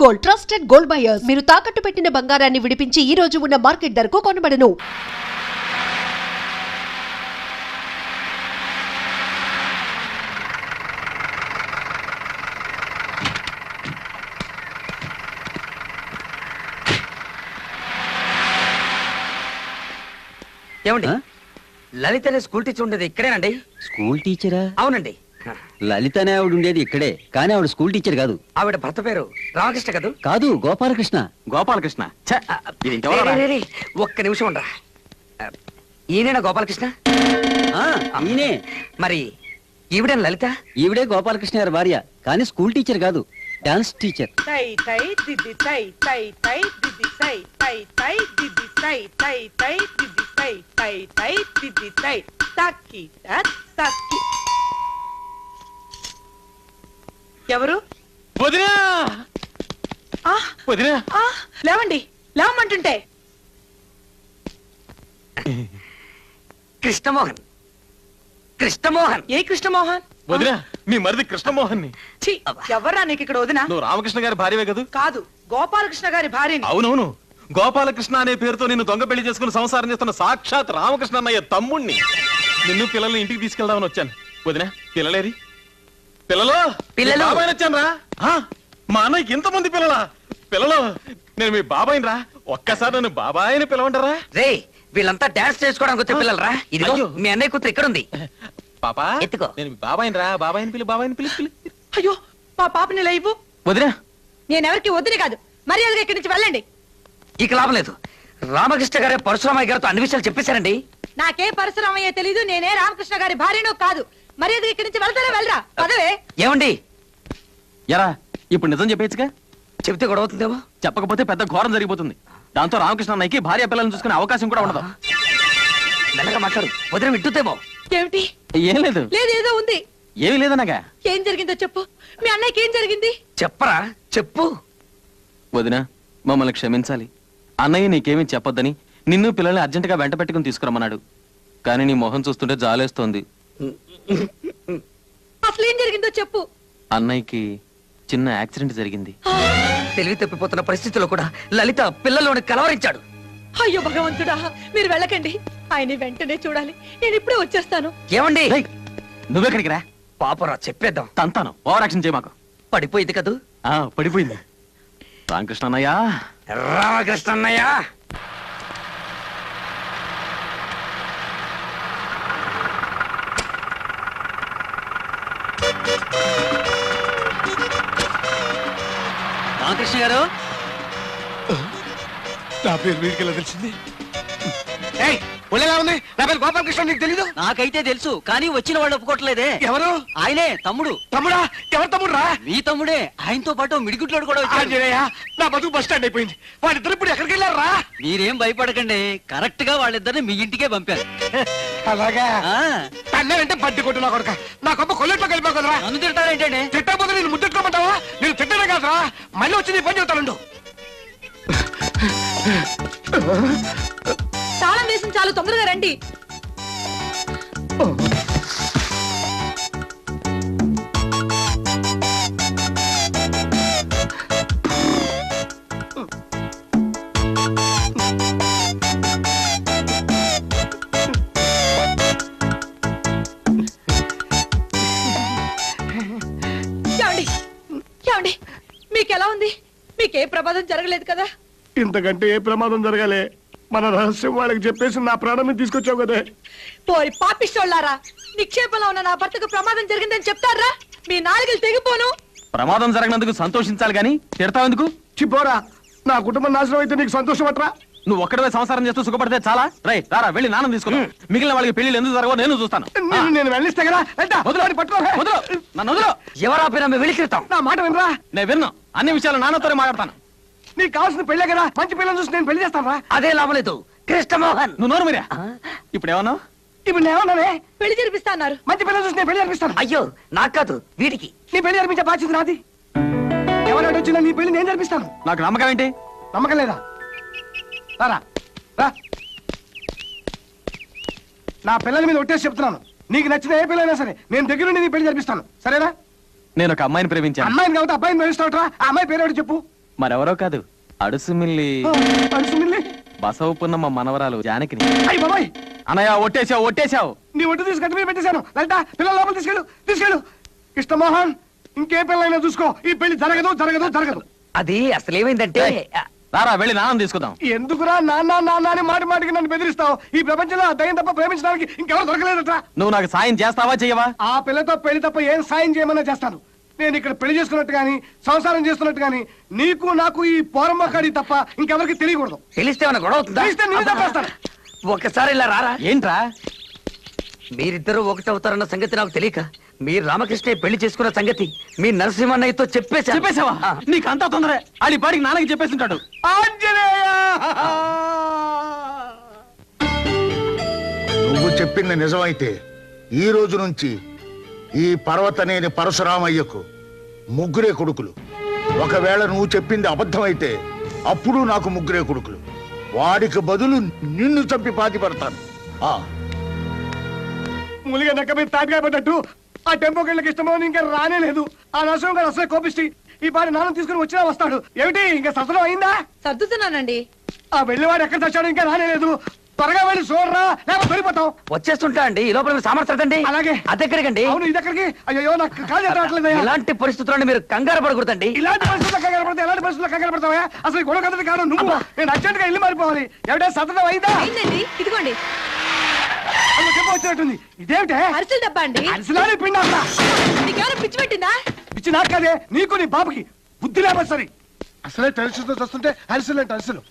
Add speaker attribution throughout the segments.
Speaker 1: Gold, trusted gold buyers. మీరు తాకట్టు పెట్టిన బంగారాన్ని విడిపించి ఈ రోజు ఉన్న మార్కెట్ ధరకు కొనబడను.
Speaker 2: ఏమండి, లలిత అనే స్కూల్ టీచర్ ఉండేది ఇక్కడేనండి.
Speaker 3: స్కూల్ టీచరా?
Speaker 2: అవునండి.
Speaker 3: లలిత అనే ఆవిడ ఉండేది ఇక్కడే, కానీ ఆవిడ స్కూల్ టీచర్ కాదు.
Speaker 2: ఆవిడ భర్త పేరు రామకృష్ణ కదూ?
Speaker 3: కాదు, గోపాలకృష్ణ.
Speaker 4: గోపాలకృష్ణ.
Speaker 2: ఒక్క నిమిషం ఉండరా. ఈయనేనా గోపాలకృష్ణ?
Speaker 3: ఈయనే.
Speaker 2: మరి ఈవిడే లలిత?
Speaker 3: ఈవిడే గోపాలకృష్ణ గారి భార్య, కానీ స్కూల్ టీచర్ కాదు, డాన్స్ టీచర్.
Speaker 5: తై తై దిది తై తై తై దిది తై తై తై దిది తై తై తై దిది తై తై తై దిది తై తక్కి తక్కి. ఎవరు?
Speaker 4: వదినా, వదినా.
Speaker 5: లేవండి, లేవమంటుంటే.
Speaker 2: కృష్ణమోహన్. కృష్ణమోహన్.
Speaker 5: ఏ కృష్ణమోహన్?
Speaker 4: వదినా, మీ మరిది కృష్ణమోహన్ ని.
Speaker 5: ఛీ, ఎవర్రా నీకు ఇక్కడ వదినా?
Speaker 4: నువ్వు రామకృష్ణ గారి భార్యవే కదూ?
Speaker 5: కాదు, గోపాలకృష్ణ గారి భార్యని.
Speaker 4: అవునవును, గోపాలకృష్ణ అనే పేరుతో నిన్ను దొంగ పెళ్లి చేసుకుని సంసారం చేస్తున్న సాక్షాత్ రామకృష్ణ అన్నయ్య తమ్ముణ్ణి. నిన్ను పిల్లల్ని ఇంటికి తీసుకెళ్దామని వచ్చాను. వదినా, పిల్లలేరి? పిల్లలు, బాబాయ్ వచ్చాను రా. మా అన్నయ్యకి ఇంతమంది పిల్లలా? పిల్లలు, నేను మీ బాబాయిని రా. ఒక్కసారి నన్ను బాబాయిని పిలవంటారా?
Speaker 2: రే, వీళ్ళంతా డాన్స్ చేసుకోవడానికి వచ్చే పిల్లలు రా. ఇది మీ అన్నయ్య కూతురు ఇక్కడ ఉంది.
Speaker 4: పాపా,
Speaker 2: ఎత్తుకో.
Speaker 4: నేను మీ బాబాయిని రా. బాబాయిని పిలు, బాబాయిని పిలు.
Speaker 5: అయ్యో, మా పాపని లేవు.
Speaker 4: వదినా,
Speaker 5: నేనెవరికి వద్దుని కాదు, మర్యాదగా ఇక్కడి నుంచి వెళ్ళండి.
Speaker 2: ఇక లాభం లేదు. రామకృష్ణ గారే పరశురామయ్య గారితో అన్ని విషయాలు చెప్పేశారండి.
Speaker 5: నాకే పరశురామయ్య తెలీదు, నేనే రామకృష్ణ గారి భార్యను కాదు. మర్యాద ఇక్కడి నుంచి వెళ్తారా? వెళ్ళరా, పదవే.
Speaker 2: ఏమండి,
Speaker 4: ఎరా ఇప్పుడు నిజం చెప్పేచ్చుగా?
Speaker 2: చెబితే గొడవ అవుతుందేమో.
Speaker 4: చెప్పకపోతే పెద్ద ఘోరం జరిగిపోతుంది. దాంతో రామకృష్ణ అన్నయ్యకి భార్య పిల్లల్ని చూసుకునే అవకాశం కూడా ఉండదు.
Speaker 2: మెల్లగా మాట్లాడు, వదిన వింటుందేమో.
Speaker 5: ఏమిటి?
Speaker 4: ఏం లేదు.
Speaker 5: లేదు, ఏదో ఉంది.
Speaker 4: ఏమీ లేదనగా.
Speaker 5: ఏం జరిగిందో చెప్పు. మీ అన్నయ్యకి ఏం జరిగింది?
Speaker 2: చెప్పరా, చెప్పు.
Speaker 4: వదినా, మమ్మల్ని క్షమించాలి. అన్నయ్య నీకేమీ చెప్పొద్దని నిన్ను పిల్లల్ని అర్జెంటుగా వెంట పెట్టుకుని తీసుకురమ్మన్నాడు. కానీ నీ మొహం చూస్తుంటే జాలేస్తోంది.
Speaker 5: అసలు ఏం జరిగిందో చెప్పు.
Speaker 4: అన్నయ్యకి చిన్న యాక్సిడెంట్ జరిగింది.
Speaker 2: తెలివి తప్పిపోతున్న పరిస్థితుల్లో కూడా లలిత పిల్లల్లోని కలవరించాడు.
Speaker 5: అయ్యో భగవంతుడా, మీరు వెళ్ళకండి. ఆయన వెంటనే చూడాలి. నేను ఇప్పుడే వచ్చేస్తాను.
Speaker 2: ఏమండి,
Speaker 4: నువ్వెక్కడికి రా.
Speaker 2: పాపరా, చెప్పేద్దాం.
Speaker 4: తంతాను, ఓవర్ యాక్షన్ చేయ మాకు.
Speaker 2: పడిపోయింది కదూ?
Speaker 4: పడిపోయింది. రామకృష్ణ అన్నయ్య.
Speaker 2: రామకృష్ణ అన్నయ్య.
Speaker 3: రామకృష్ణ గారు,
Speaker 6: నా పేరు వీడికి తెలిసింది. ఒళ్ళేలా ఉంది? నా పేరు గోపాలకృష్ణ, నీకు తెలీదు?
Speaker 3: నాకైతే తెలుసు, కానీ వచ్చిన వాళ్ళు ఒప్పుకోవట్లేదే.
Speaker 6: ఎవరు?
Speaker 3: ఆయనే, తమ్ముడు.
Speaker 6: తమ్ముడా? ఎవరు తమ్ముడు రా?
Speaker 3: మీ తమ్ముడే. ఆయనతో పాటు మిడిగుట్లోడు కూడా వచ్చాడు.
Speaker 6: ఆంజనేయ, నా బతుకు బస్ స్టాండ్ అయిపోయింది. వాళ్ళిద్దరు ఇప్పుడు ఎక్కడికి వెళ్ళారు రా?
Speaker 3: మీరేం భయపడకండి, కరెక్ట్ గా వాళ్ళిద్దరిని మీ ఇంటికే పంపారు.
Speaker 6: అలాగా? తన్నేనంటే బడ్డి కొట్టు నా కొడుక. నా గొప్ప కొల్లెట్లో కలిపోకదరా.
Speaker 3: నన్ను తిడతారేంటండి?
Speaker 6: తిట్టకపోతే నేను ముద్దెట్టుకోమంటావా? నేను తిట్టనే కాదురా, మళ్ళీ వచ్చి నీ పని చెబుతానుండు.
Speaker 5: తాళం వేసిన చాలు, తొందరగా రండి. ఏమండి, మీకెలా ఉంది? మీకే ప్రమాదం జరగలేదు కదా?
Speaker 6: ఇంతకంటే ఏ ప్రమాదం జరగాలి? మన రహస్యం వాళ్ళకి చెప్పేసి నా ప్రాణం తీసుకొచ్చావు కదే.
Speaker 5: పోయి పాపిస్తోళ్ళారా, నిక్షేపంలో ఉన్న నా భర్తకు ప్రమాదం జరిగిందని చెప్తారా? మీ నాలుగులు తెగిపోను.
Speaker 4: ప్రమాదం జరగనందుకు సంతోషించాలి గాని తిడతావెందుకు?
Speaker 6: చిపోరా, నా కుటుంబం నాశనం అయితే నీకు సంతోషం అట్రా?
Speaker 4: నువ్వు ఒక్కడే సంసారం చేస్తూ సుఖపడితే చాలా. రైట్, రారా వెళ్ళి నాన్న తీసుకున్నా. మిగిలిన వాళ్ళకి పెళ్లి ఎందుకు జరగవో నేను చూస్తాను.
Speaker 6: నేను వెళ్ళిస్తే కదా.
Speaker 4: నన్ను వదిలో.
Speaker 2: ఎవరా పేరు వెళ్ళిస్తాం?
Speaker 6: నా మాట వినరా?
Speaker 4: నేను విన్ను. అన్ని విషయాలు నాన్నతోనే మాట్లాడతాను.
Speaker 6: నీకు కావాల్సిన పెళ్ళే కదా, మంచి పిల్లలు చూసి నేను పెళ్లి చేస్తాను రా.
Speaker 2: అదే లాభం లేదు. కృష్ణమోహన్,
Speaker 4: నువ్వు నోరు మీరా. ఇప్పుడు ఏమన్నావు?
Speaker 6: ఇప్పుడు నేనేమన్నానే?
Speaker 5: పెళ్లి జరిపిస్తా అన్నారు.
Speaker 6: మంచి పిల్లలు చూసి నేను పెళ్లి జరిపిస్తాను.
Speaker 2: అయ్యో, నాకు కాదు, వీడికి.
Speaker 6: నీ పెళ్లి జరిపించే బాధ్యత నాది. ఎవరు వచ్చినా నీ పెళ్లి నేను జరిపిస్తాను.
Speaker 4: నాకు నమ్మకం ఏంటి?
Speaker 6: నమ్మకం లేదా? రారా రా. నా పిల్లల మీద ఒట్టేసి చెప్తున్నాను, నీకు నచ్చిన ఏ పిల్లైనా సరే నేను దగ్గర నీ పెళ్లి జరిపిస్తాను. సరేనా?
Speaker 4: నేను ఒక అమ్మాయిని ప్రేమించాను.
Speaker 6: అమ్మాయిని కాబట్టి అబ్బాయిని ప్రేమిస్తావుట్రా? ఆ అమ్మాయి పేరు చెప్పు.
Speaker 4: మరెవరో కాదు, అడుసుమిల్లి
Speaker 6: అడుసుమిల్లి
Speaker 4: బసవ పున్నమ్మ మనవరాలు జానకిని.
Speaker 6: అయ్యి బాబాయ్,
Speaker 4: అనయ్య ఒట్టేశావు.
Speaker 6: నీ ఒట్టు తీసుకొచ్చి మీద పెట్టేశాను. లలిత పిల్లల లోపల తీసుకెళ్ళు. కృష్ణమోహన్, ఇంకే పిల్లలైనా చూసుకో. ఈ పెళ్లి జరగదు.
Speaker 2: అది అసలు ఏమైందంటే
Speaker 4: రారా వెళ్ళి నాన్న తీసుకుందాం.
Speaker 6: ఎందుకురా నాన్న అని మాటికి నన్ను బెదిరిస్తావు? ఈ ప్రపంచంలో ఆ దయ్యం తప్ప ప్రేమించడానికి ఇంకెవరు దొరకలేదట.
Speaker 4: నువ్వు నాకు సాయం చేస్తావా చెయ్యవా?
Speaker 6: ఆ పిల్లతో పెళ్లి తప్ప ఏం సాయం చేయమన్నా చేస్తాను. నేను ఇక్కడ పెళ్లి చేసుకున్నట్టు గాని సంసారం చేస్తున్నట్టు గాని నీకు నాకు ఈ పోరమ్మకాడి తప్ప ఇంకెవరికి తెలియకూడదు.
Speaker 2: తెలిస్తే ఏమైనా గొడవ అవుతుందా?
Speaker 6: తెలిస్తే నేను తప్పేస్తాను.
Speaker 2: ఒకసారి ఇలా రారా.
Speaker 4: ఏంట్రా?
Speaker 2: మీరిద్దరూ ఒకటవుతారన్న సంగతి నాకు తెలియక మీరు రామకృష్ణ పెళ్లి చేసుకున్న సంగతి మీ నరసింహన్నయ్యతో
Speaker 4: చెప్పేశావా? నీకు అంతా తొందరే. ఆడి పాడికి నాన్నకి చెప్పేసి ఉంటాడు.
Speaker 6: ఆంజనేయ,
Speaker 7: నువ్వు చెప్పింది నిజమైతే ఈ రోజు నుంచి ఈ పర్వతనేని పరశురామయ్యకు ముగ్గురే కొడుకులు. ఒకవేళ నువ్వు చెప్పింది అబద్ధమైతే అప్పుడు నాకు ముగ్గురే కొడుకులు. వాడికి బదులు నిన్ను చంపి పాతి పడతాను.
Speaker 6: ములిగా నక్క మీద తాటికాయ పడ్డట్టు ఆ టెంపో కెళ్ళకి ఇష్టమో ఇంకా రానే లేదు. ఆ నరసింహ గారు అసలే కోపిష్టి. ఈ పాడి నాన్న తీసుకుని వచ్చినా వస్తాడు. ఏమిటి ఇంకా ససనం అయిందా?
Speaker 5: సర్దుతున్నానండి.
Speaker 6: ఆ వెళ్ళివాడు ఎక్కడ తెచ్చాడు? ఇంకా రానే లేదు. త్వరగా వెళ్ళి చూడరా, లేకపోతే దొరికిపోతాం.
Speaker 2: వచ్చేస్తుంటా అండి. ఈ లోపల మీరు సామర్థ్యండి.
Speaker 6: అలాగే.
Speaker 2: అదెక్కడికండి?
Speaker 6: అవును, ఇది ఎక్కడికి? అయ్యో, నాకు కాదు రావట్లేదయ్యా.
Speaker 2: ఇలాంటి పరిస్థితుల్లో మీరు కంగారు పడకూడదండి.
Speaker 6: ఇలాంటి పరిస్థితుల్లో కంగారు పడతావా? అసలు ఈ గొడవ కథది కాదు నువ్వు. నేను అర్జెంట్ గా ఇల్లు మారిపోవాలి. ఎవడే సతనం అయిందా?
Speaker 5: అయిందండి, ఇదిగోండి.
Speaker 6: అందులో చెప్ప వచ్చినట్టుంది. ఇదేమిటే?
Speaker 5: అరిసెల డబ్బా అండి.
Speaker 6: అరిసెలాని పిండి అంతా.
Speaker 5: నీకేమైనా పిచ్చి పెట్టిందా?
Speaker 6: పిచ్చి నాకు కాదే, నీకు నీ బాబుకి బుద్ధి లేకపోతే సరే. అసలే టెన్షన్తో వస్తుంటే అరిసెలు అంటే అరిసెలు.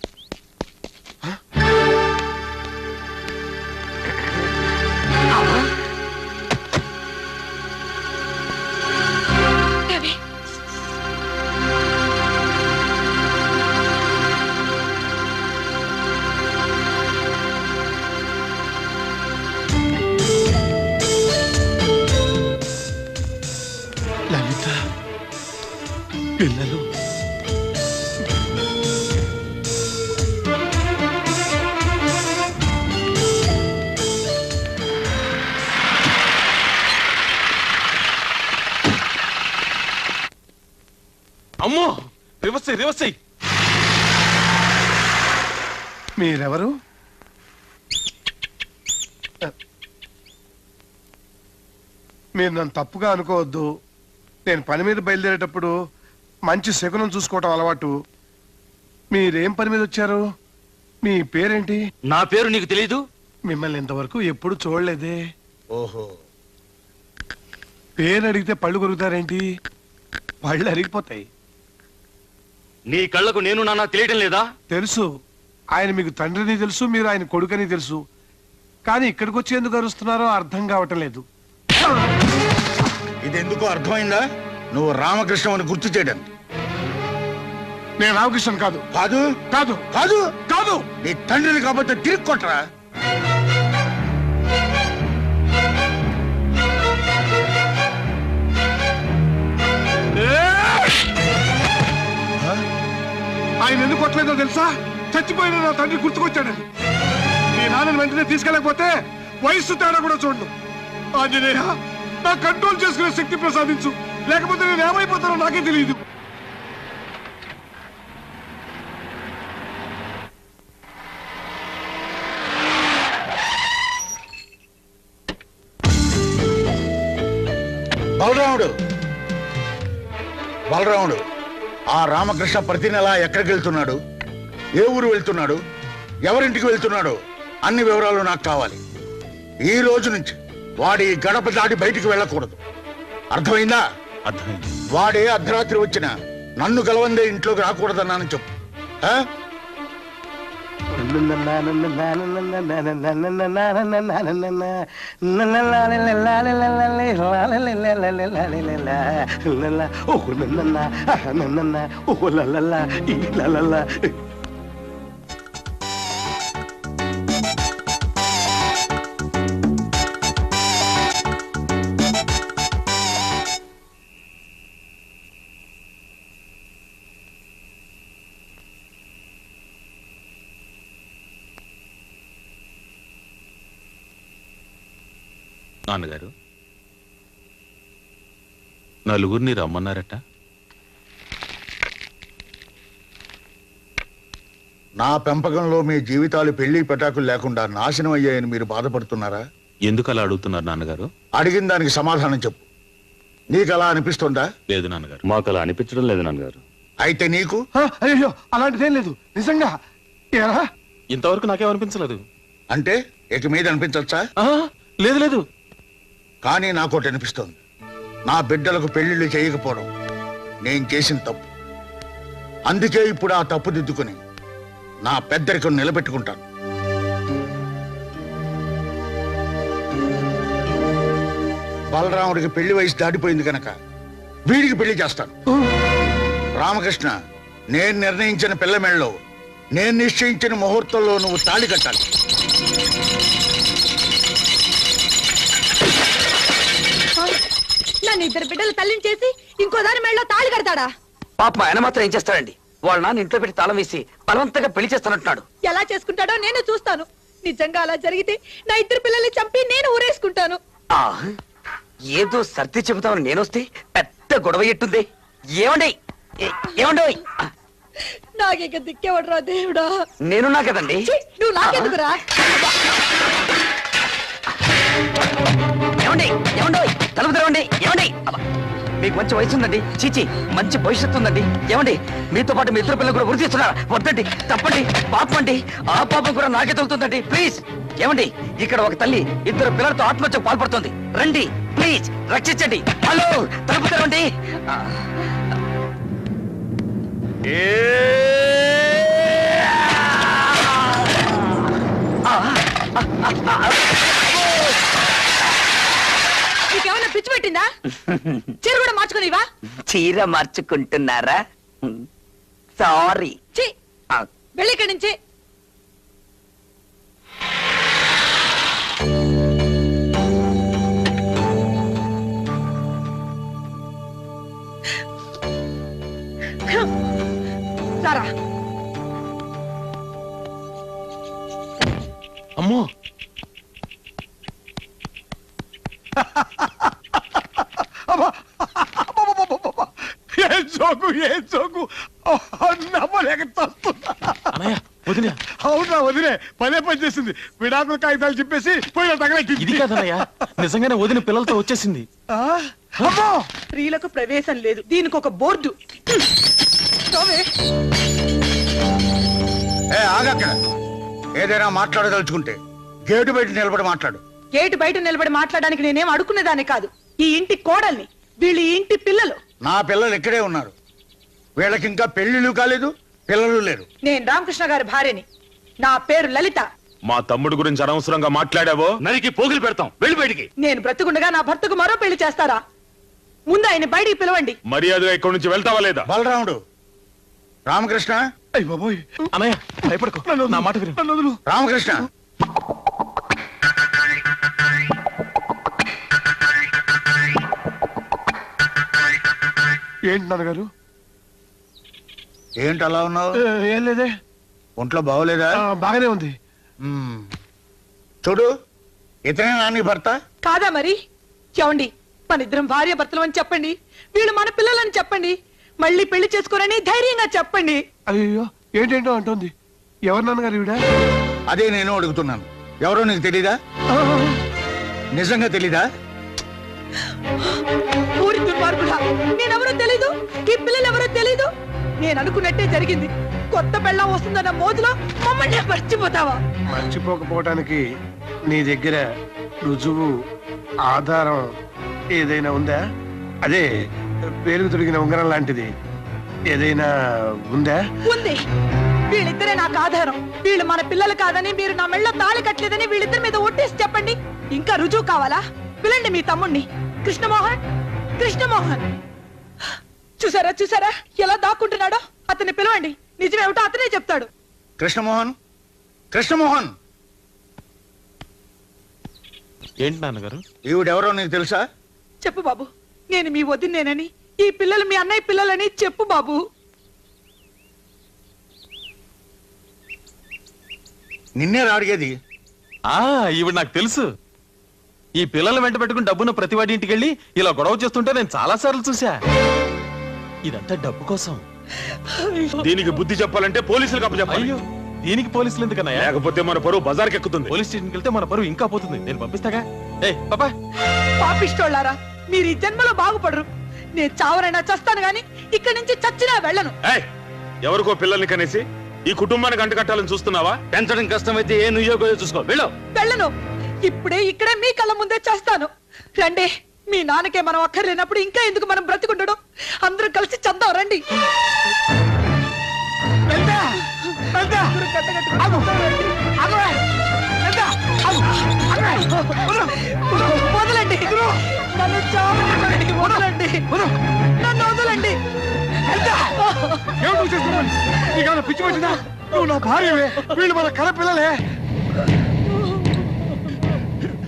Speaker 5: రవి,
Speaker 6: లలిత, పిల్లలు
Speaker 4: అమ్మో, రివర్స్.
Speaker 6: మీరెవరు? మీరు నన్ను తప్పుగా అనుకోవద్దు. నేను పని మీద బయలుదేరేటప్పుడు మంచి శకునం చూసుకోవటం అలవాటు. మీరేం పని మీద వచ్చారు? మీ పేరేంటి?
Speaker 2: నా పేరు నీకు తెలీదు?
Speaker 6: మిమ్మల్ని ఇంతవరకు ఎప్పుడు చూడలేదే.
Speaker 7: ఓహో,
Speaker 6: పేరు అడిగితే పళ్ళు కొరుకుతారేంటి? పళ్ళు అరిగిపోతాయి.
Speaker 2: నీ కళ్ళకు నేను నాన్న తెలియటం లేదా?
Speaker 6: తెలుసు, ఆయన మీకు తండ్రిని తెలుసు, మీరు ఆయన కొడుకని తెలుసు. కానీ ఇక్కడికి వచ్చి ఎందుకు అరుస్తున్నారో అర్థం కావటం లేదు.
Speaker 7: ఇది ఎందుకో అర్థమైందా? నువ్వు రామకృష్ణ అని గుర్తు చేయడానికి.
Speaker 6: నేను రామకృష్ణ కాదు.
Speaker 7: కాదు
Speaker 6: కాదు
Speaker 7: కాదు
Speaker 6: కాదు
Speaker 7: నీ తండ్రిని కాబట్టి తిరిగి కొట్టరా.
Speaker 6: ఆయన ఎందుకు కొట్టలేదో తెలుసా? చచ్చిపోయిన నా తండ్రి గుర్తుకొచ్చాడని. నీ నాన్నని వెంటనే తీసుకెళ్ళకపోతే వయస్సు తేడా కూడా చూడను. ఆంజనేయ, నా కంట్రోల్ చేసుకునే శక్తి ప్రసాదించు, లేకపోతే నేను ఏమైపోతానో నాకే తెలియదు.
Speaker 7: బలరాముడు ఆ రామకృష్ణ ప్రతి నెల ఎక్కడికి వెళ్తున్నాడు, ఏ ఊరు వెళ్తున్నాడు, ఎవరింటికి వెళ్తున్నాడు అన్ని వివరాలు నాకు కావాలి. ఈ రోజు నుంచి వాడి గడప దాటి బయటికి వెళ్ళకూడదు. అర్థమైందా?
Speaker 6: అర్థమైంది.
Speaker 7: వాడే అర్ధరాత్రి వచ్చిన నన్ను గెలవందే ఇంట్లోకి రాకూడదన్నానని చెప్పు.
Speaker 4: నాన్నగారు, నలుగురిని రమ్మన్నారట.
Speaker 7: నా పెంపకంలో మీ జీవితాలు పెళ్లి పెటాకులు లేకుండా నాశనం అయ్యాయని మీరు బాధపడుతున్నారా?
Speaker 4: ఎందుకు అలా అడుగుతున్నారు నాన్నగారు?
Speaker 7: అడిగిన దానికి సమాధానం చెప్పు. నీకు అలా అనిపిస్తుందా?
Speaker 4: లేదు నాన్నగారు.
Speaker 8: మాకు అలా అనిపించడం లేదు నాన్నగారు.
Speaker 7: అయితే నీకు?
Speaker 6: అయ్యో అలాంటిదేం లేదు నిజంగా. ఏరా?
Speaker 4: ఇంతవరకు నాకేమనిపించలేదు.
Speaker 7: అంటే ఇక మీద అనిపించచ్చా?
Speaker 4: లేదు లేదు.
Speaker 7: కానీ నాకోటి అనిపిస్తోంది. నా బిడ్డలకు పెళ్లిళ్ళు చేయకపోవడం నేను చేసిన తప్పు. అందుకే ఇప్పుడు ఆ తప్పు దిద్దుకుని నా పెద్దరికం నిలబెట్టుకుంటాను. బలరాముడికి పెళ్లి వయసు దాటిపోయింది కనుక వీడికి పెళ్లి చేస్తాను. రామకృష్ణ, నేను నిర్ణయించిన పిల్ల మెళ్ళలో నేను నిశ్చయించిన ముహూర్తంలో నువ్వు తాళి కట్టాలి.
Speaker 9: నన్ను ఇద్దరు బిడ్డలు తల్లిని చేసి ఇంకో దాని మెళ్ళలో తాళి కడతాడా?
Speaker 2: పాప ఆయన మాత్రం ఏం చేస్తాడండి? వాళ్ళ నాన్న ఇంట్లో పెట్టి తాళం వేసి బలవంతంగా పెళ్లి చేస్తానంటున్నాడు.
Speaker 9: ఎలా చేసుకుంటాడో నేను చూస్తాను. నిజంగా అలా జరిగితే నా ఇద్దరు పిల్లల్ని చంపి నేను ఊరేసుకుంటాను.
Speaker 2: ఆ, ఏదో సర్ది చెబుతామని నేనొస్తే పెద్ద గొడవ ఎట్టుంది. ఏమండి ఏమండి,
Speaker 9: నాకిక దిక్కేవడరా దేవుడా.
Speaker 2: నేనున్నా కదండి.
Speaker 9: ఛీ, నువ్వు నాకెందుకురా?
Speaker 2: ఏమండి ఏమండి, తలుపు తెరవండి. ఏమండి, అబ్బా, మీకు మంచి వయసు ఉందండి. చీచి, మంచి భవిష్యత్తు ఉందండి. ఏమండి, మీతో పాటు మీ ఇద్దరు పిల్లలు కూడా వృద్ధి చేస్తున్నారా? వద్దండి, తప్పండి, పాపం అండి. ఆ పాపం కూడా నాకే తగులుతుందండి. ప్లీజ్. ఏమండి, ఇక్కడ ఒక తల్లి ఇద్దరు పిల్లలతో ఆత్మహత్యకు పాల్పడుతుంది. రండి ప్లీజ్, రక్షించండి. హలో, తలుపు తెరవండి.
Speaker 9: నీకేమన్నా పిచ్చి పెట్టిందా? చీర కూడా మార్చుకునివా?
Speaker 2: చీర మార్చుకుంటున్నారా? సారీ.
Speaker 9: ఛీ, వెళ్ళి ఇక్కడి నుంచి. సారా,
Speaker 4: అమ్మో,
Speaker 6: ఏం జోకు ఏం జోకు. నమ్మలేక తస్తున్నా.
Speaker 4: అన్నయ్య, వదినా.
Speaker 6: అవునా వదిలే, పదే పని చేసింది. విడాకుల కాగితాలు చెప్పేసి పోయిన తగలెక్కి.
Speaker 4: ఇది కాదన్నయ్య, నిజంగానే వదిన పిల్లలతో వచ్చేసింది.
Speaker 6: అమ్మో,
Speaker 5: స్త్రీలకు ప్రవేశం లేదు, దీనికి ఒక బోర్డు. తోవే.
Speaker 7: ఆగక్కడ. ఏదైనా మాట్లాడదలుచుకుంటే గేటు బయట నిలబడి మాట్లాడు.
Speaker 5: గేటు బయట నిలబడి మాట్లాడడానికి నేనేం అడుక్కునేదాన్ని కాదు. ఈ ఇంటి కోడల్ని, వీళ్ళు ఈ ఇంటి పిల్లలు.
Speaker 7: నా పిల్లలు ఇక్కడే ఉన్నారు. వీళ్ళకి ఇంకా పెళ్లిళ్ళు కాలేదు, పిల్లలు లేరు.
Speaker 5: నేను రామకృష్ణ గారి భార్యని. నా పేరు లలిత.
Speaker 4: మా తమ్ముడు గురించి అనవసరంగా మాట్లాడావో
Speaker 8: నరికి పోగులు పెడతాం. వెళ్ళి బయటికి.
Speaker 5: నేను బ్రతుకుండగా నా భర్తకు మరో పెళ్లి చేస్తారా? ముందు ఆయన బయటికి పిలవండి.
Speaker 4: మర్యాదగా ఇక్కడి నుంచి వెళ్తావా లేదా?
Speaker 7: బలరాముడు, రామకృష్ణ.
Speaker 6: అయ్య బాబోయ్,
Speaker 4: అన్నయ్య, భయపడకు, నా మాట విను.
Speaker 6: నన్ను వదులు.
Speaker 7: రామకృష్ణ,
Speaker 6: ఏంటి నాన్నగారు?
Speaker 7: ఏంటి అలా ఉన్నావు?
Speaker 6: ఏం లేదే.
Speaker 7: ఒంట్లో బాగోలేదా?
Speaker 6: బాగానే ఉంది.
Speaker 7: మ్మ్. చూడు, ఇతనే నాని భర్త.
Speaker 5: కాదా మరి? చెవండి, మన ఇద్దరం భార్య భర్తలు అని చెప్పండి. వీళ్ళు మన పిల్లలని చెప్పండి. మళ్ళీ పెళ్లి చేసుకోరని ధైర్యంగా చెప్పండి.
Speaker 6: అయ్యో, ఏంటేంటో అంటుంది. ఎవరు నాన్నగారు ఈవిడ?
Speaker 7: అదే నేను అడుగుతున్నాను. ఎవరో నీకు తెలీదా? నిజంగా తెలీదా?
Speaker 5: ఊరి దుర్మార్గుడా, నేనెవరో తెలీదు, ఈ పిల్లలు ఎవరో తెలీదు. నేను అనుకున్నట్టే జరిగింది. కొత్త పెళ్ళం వస్తుందన్న మోజులో మమ్మల్ని మర్చిపోతావా?
Speaker 6: మర్చిపోకపోవటానికి నీ దగ్గర రుజువు, ఆధారం ఏదైనా ఉందా? అదే పేరుకు తొడిగిన ఉంగరం లాంటిది ఏదైనా ఉందా?
Speaker 5: ఉంది. వీళ్ళిద్దరే నాకు ఆధారం. వీళ్ళు మన పిల్లలు కాదని, మీరు నా మెళ్ళ తాళి కట్టలేదని వీళ్ళిద్దరి మీద ఒట్టేసి చెప్పండి. ఇంకా రుజువు కావాలా? పిలండి మీ తమ్ముణ్ణి, కృష్ణమోహన్. కృష్ణమోహన్, చూసారా చూసారా ఎలా దాక్కుంటున్నాడో? అతన్ని పిలవండి, నిజమేమిటో అతనే చెప్తాడు.
Speaker 7: కృష్ణమోహన్, కృష్ణమోహన్.
Speaker 4: ఏంటి నాన్నగారు?
Speaker 7: ఈవిడెవరో నీకు తెలుసా?
Speaker 5: చెప్పు బాబు, నేను మీ వదినేనని, ఈ పిల్లలు మీ అన్నయ్య పిల్లలని చెప్పు బాబు.
Speaker 7: నిన్నే అడిగేది.
Speaker 4: ఈవిడ నాకు తెలుసు. ఈ పిల్లలు వెంట పెట్టుకుని డబ్బున్న ప్రతివాడి ఇంటికి వెళ్ళి ఇలా గొడవ చేస్తుంటే నేను చాలా సార్లు చూసా. ఇదంతా డబ్బు కోసం.
Speaker 8: దీనికి బుద్ధి చెప్పాలంటే పోలీసులకు అప్పచెప్పాలి.
Speaker 4: అయ్యో, దీనికి పోలీసులు ఎందుకన్నయ్య?
Speaker 8: లేకపోతే మన పరువు బజార్కి ఎక్కుతుంది.
Speaker 4: పోలీస్ స్టేషన్కి వెళ్తే మన పరువు ఇంకా పోతుంది. నేను పంపిస్తాగా. ఏయ్ పాపా,
Speaker 5: పాపిష్టోళ్ళారా, మీరు ఈ జన్మలో బాగుపడరు. నేను చావరైనా చస్తాను గాని ఇక్కడి నుంచి చచ్చినా వెళ్ళను.
Speaker 8: ఏయ్, ఎవరికో పిల్లల్ని కనేసి ఈ కుటుంబానికి అంటకట్టాలని చూస్తున్నావా? పెంచడం కష్టమైతే ఏ నుయ్యో చూసుకో. వెళ్ళు.
Speaker 5: వెళ్ళను. ఇప్పుడే ఇక్కడే మీ కళ్ళ ముందే చేస్తాను. రండి. మీ నాన్నకే మనం అక్కర్లేనప్పుడు ఇంకా ఎందుకు మనం బ్రతికుండడం? అందరూ కలిసి చద్దాం రండి. వదలండి, నన్ను చావనివ్వండి. వదలండి, నన్ను వదలండి.
Speaker 6: పిచ్చి వచ్చిందా? నువ్వు నా భార్యవే, వీళ్ళు మన కల పిల్లలే.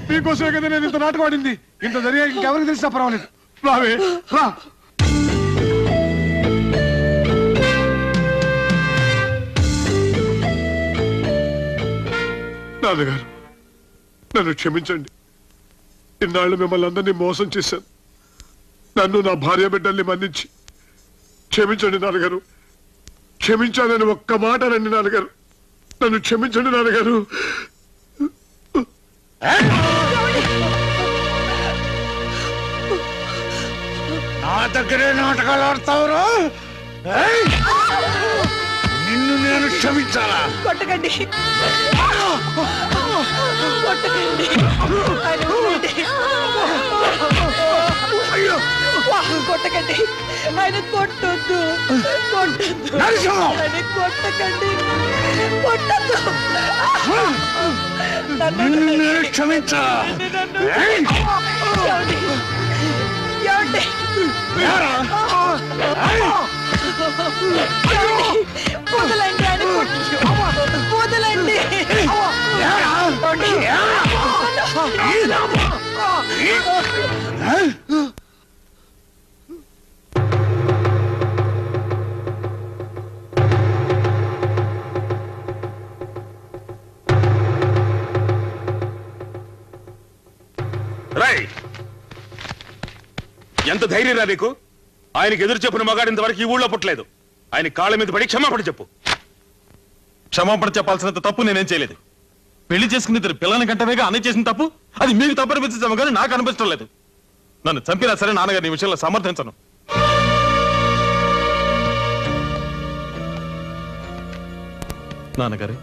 Speaker 6: మీకోసమే కదా నేను ఇంత నాటకం ఆడింది. ఇంత జరిగా ఇంకెవరికి తెలిసినా పర్వాలేదు. రావే రా. నాన్నగారు, నన్ను క్షమించండి. ఇన్నాళ్ళు మిమ్మల్ని అందరినీ మోసం చేశాను. నన్ను నా భార్య బిడ్డల్ని మన్నించి క్షమించండి నాన్నగారు. క్షమించాలని ఒక్క మాట రండి నాన్నగారు. నన్ను క్షమించండి నాన్నగారు.
Speaker 7: నా దగ్గరే నాటకాలు ఆడతావురా? నిన్ను నేను క్షమించాలా?
Speaker 5: కొట్టకండి, కొట్టకండి. ఆయన వదలండి. కొట్టకండి, ఆయన కొట్టొద్దు, కొట్టొద్దు. ఆయన కొట్టకండి, కొట్టొద్దు.
Speaker 7: నిన్ను నేను క్షమించాలా?
Speaker 5: ఏమండి? ఏమండి? వదలండి, ఆయన వదలండి.
Speaker 8: రై, ఎంత ధైర్యం రా నీకు? ఆయనకి ఎదురు చెప్పిన మగాడు ఇంతవరకు ఈ ఊళ్ళో పుట్టలేదు. ఆయన కాళ్ళ మీద పడి క్షమాపణ చెప్పు.
Speaker 4: క్షమాపణ చెప్పాల్సినంత తప్పు నేనేం చేయలేదు. పెళ్లి చేసుకుని ఇద్దరు పిల్లల్ని కంటవేగా అన్నీ చేసిన తప్పు అది మీకు తప్పు అనిపించాము కానీ నాకు అనిపించడం లేదు. నన్ను చంపినా సరే నాన్నగారిని ఈ విషయంలో సమర్థించను. నాన్నగారు,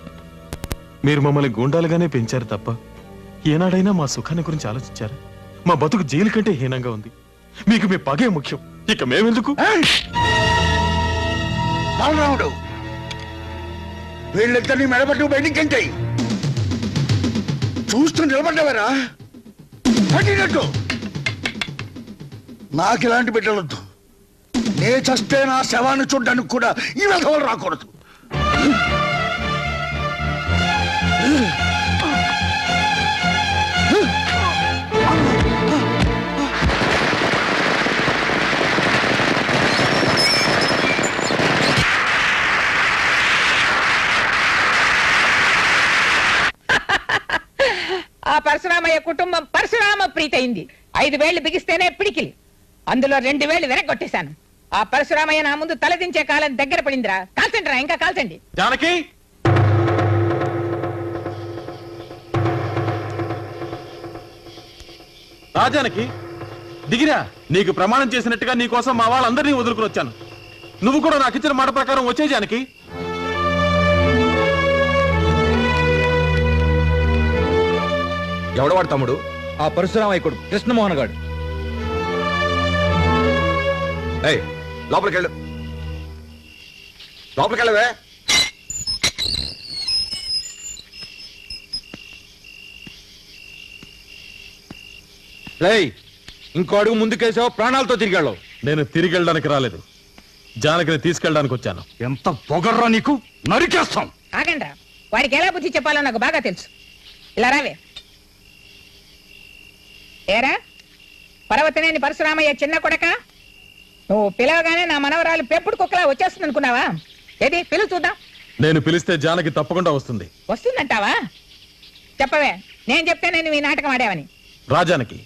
Speaker 4: మీరు మమ్మల్ని గూండాలుగానే పెంచారు తప్ప ఏనాడైనా మా సుఖాన్ని గురించి ఆలోచించారు? మా బతుకు జైలు కంటే హీనంగా ఉంది. మీకు మీ పగే ముఖ్యం, ఇక మేమెందుకు?
Speaker 7: బాలరాముడు, వీళ్ళిద్దరిని మెడబట్టు బయటికి గంటాయి. చూస్తూ నిలబడ్డావరా? పట్టినట్టు నాకు ఇలాంటి బిడ్డలొద్దు. నే చస్తే నా శవాన్ని చూడ్డానికి కూడా ఈ విధవలు రాకూడదు.
Speaker 10: ఆ పరశురామయ్య కుటుంబం పరశురామ ప్రీతయింది. 5 వేళ్లు బిగిస్తేనే పిడికిలి, అందులో 2 వేళ్లు వెనక్కొట్టేశాను. ఆ పరశురామయ్య నా ముందు తలదించే కాలం దగ్గర పడిందిరా. కాల్చండి రా, ఇంకా కాల్చండి.
Speaker 4: జానకి, రాజానకి దిగిరా. నీకు ప్రమాణం చేసినట్టుగా నీ కోసం మా వాళ్ళందరినీ వదులుకుని వచ్చాను. నువ్వు కూడా నాకు ఇచ్చిన మాట ప్రకారం వచ్చే జానకి.
Speaker 2: ఎవడవాడు తమ్ముడు? ఆ పరశురామయ్య కొడుకు కృష్ణమోహన్ గాడు. ఏయ్, లోపలికెళ్ళు, లోపలికెళ్ళవే. ఇంకో అడుగు ముందుకేసావు, ప్రాణాలతో తిరిగాళ్ళవు.
Speaker 4: నేను తిరిగి వెళ్ళడానికి రాలేదు, జానకిని తీసుకెళ్ళడానికి వచ్చాను.
Speaker 2: ఎంత పొగర్రా నీకు! నరికేస్తాం.
Speaker 10: ఆగండ్రా, వాడికి ఎలా బుద్ధి చెప్పాలో నాకు బాగా తెలుసు. ఇలా రావే. ఏరా పర్వతనేని పరశురామయ్య చిన్న కొడక, నువ్వు పిలవగానే నా మనవరాలు పెప్పుడు కుక్కలా వచ్చేస్తుంది అనుకున్నావా? ఏది పిలువు చూద్దాం.
Speaker 4: నేను పిలిస్తే జానకి తప్పకుండా వస్తుంది.
Speaker 10: వస్తుందంటావా? చెప్పవే, నేను చెప్తేనే నువ్వు ఈ నాటకం ఆడావని.
Speaker 4: రాజానికి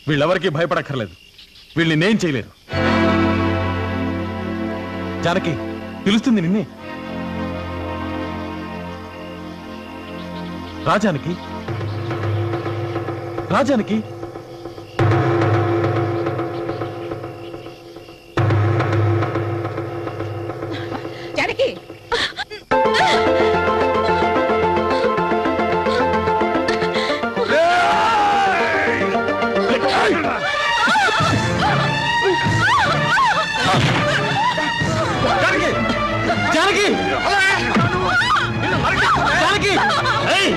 Speaker 4: వీళ్ళెవరికీ భయపడక్కర్లేదు, వీళ్ళని నేను చేయలేరు. జానకి పిలుస్తుంది నిన్నే. రాజానికి రాజానికి
Speaker 10: జానకి
Speaker 4: జానకి జానకి ఏయ్!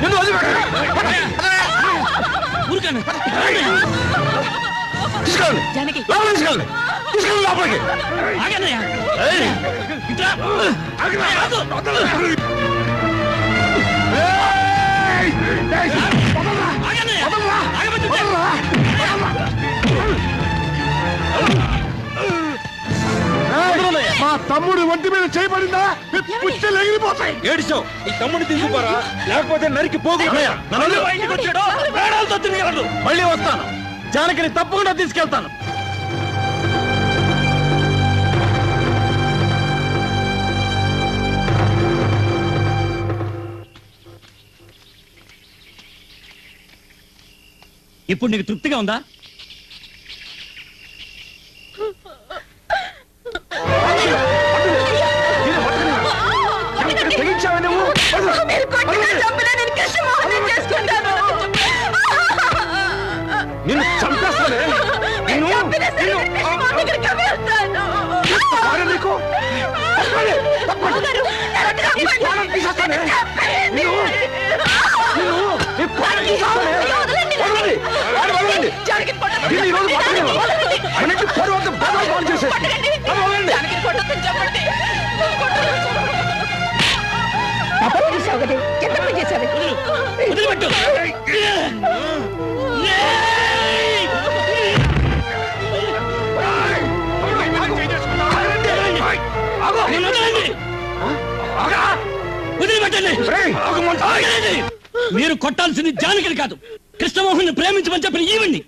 Speaker 4: నిన్ను వదిలిపెట్టు. తీసుకెళ్ళండి.
Speaker 10: జానకి
Speaker 4: లోపలికి తీసుకెళ్ళండి. తీసుకెళ్ళండి లోపలికి. ఏయ్!
Speaker 6: మా తమ్ముడు ఒంటి మీద చేయబడిందా పుచ్చలు ఎగిరిపోతాయి.
Speaker 8: ఏడిచావు ఈ తమ్ముడిని తీసుకుపోరా, లేకపోతే నరికి పోగు.
Speaker 4: మళ్ళీ వస్తాను. జానకిని తప్పకుండా తీసుకెళ్తాను.
Speaker 3: ఇప్పుడు నీకు తృప్తిగా ఉందా?
Speaker 5: మీరు కొట్టినా చంపినా నేను కృష్ణమోహన్ చేసుకుంటాను.
Speaker 4: నిన్ను చంపేస్తానే.
Speaker 5: మీరు చంపినా సరే నేను కృష్ణమోహన్ దగ్గరికి వెళ్తాను. బావగారు, నన్ను చంపండి. వదలండి. జానకిని కొట్టొద్దని చెప్పండి.
Speaker 10: అప్పుడు చేసావు కదా, ఎంత చేసావు?
Speaker 3: వదిలిపెట్టు. వదిలిపెట్టండి. మీరు కొట్టాల్సింది జానకిని కాదు, కృష్ణమోహన్ ప్రేమించమని చెప్పిన ఈవిడ్ని.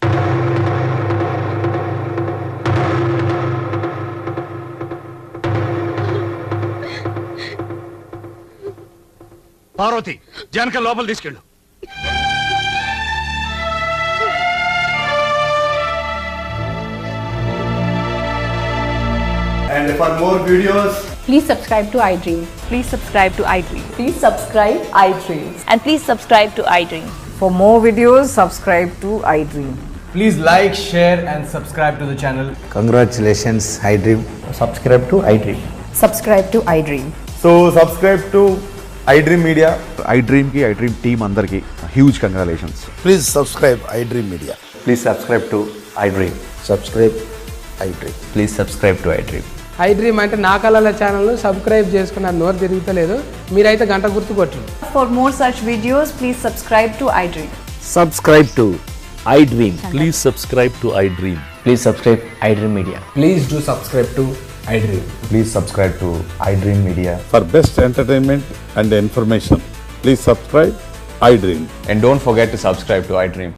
Speaker 8: పార్వతి, జానకి లోపల తీసుకెళ్ళు.
Speaker 6: And for more videos,
Speaker 9: Please subscribe to iDream.
Speaker 11: Please subscribe to iDream.
Speaker 9: Please subscribe iDream.
Speaker 11: And please subscribe to iDream.
Speaker 9: For more videos, subscribe to iDream.
Speaker 12: Please like, share and subscribe to the channel.
Speaker 13: Congratulations, iDream.
Speaker 12: Subscribe to iDream.
Speaker 9: Subscribe to iDream.
Speaker 12: So subscribe to iDream Media.
Speaker 13: iDream ki iDream team andarki huge congratulations.
Speaker 7: Please subscribe iDream Media.
Speaker 13: Please subscribe to iDream.
Speaker 7: Subscribe iDream.
Speaker 13: Please subscribe to iDream.
Speaker 12: iDream అంటే నా కళల ఛానల్ను subscribe చేసుకున్న నోరు తిరుగుతలేదు, మీరైతే గంట గుర్తు కొట్టండి.
Speaker 11: For more such videos, please subscribe to iDream.
Speaker 13: Subscribe to iDream.
Speaker 8: Please subscribe to iDream.
Speaker 13: Please subscribe iDream Media.
Speaker 12: Please do subscribe to iDream.
Speaker 13: Please subscribe to iDream Media.
Speaker 6: for best entertainment and information, please subscribe iDream.
Speaker 13: And don't forget to subscribe to iDream.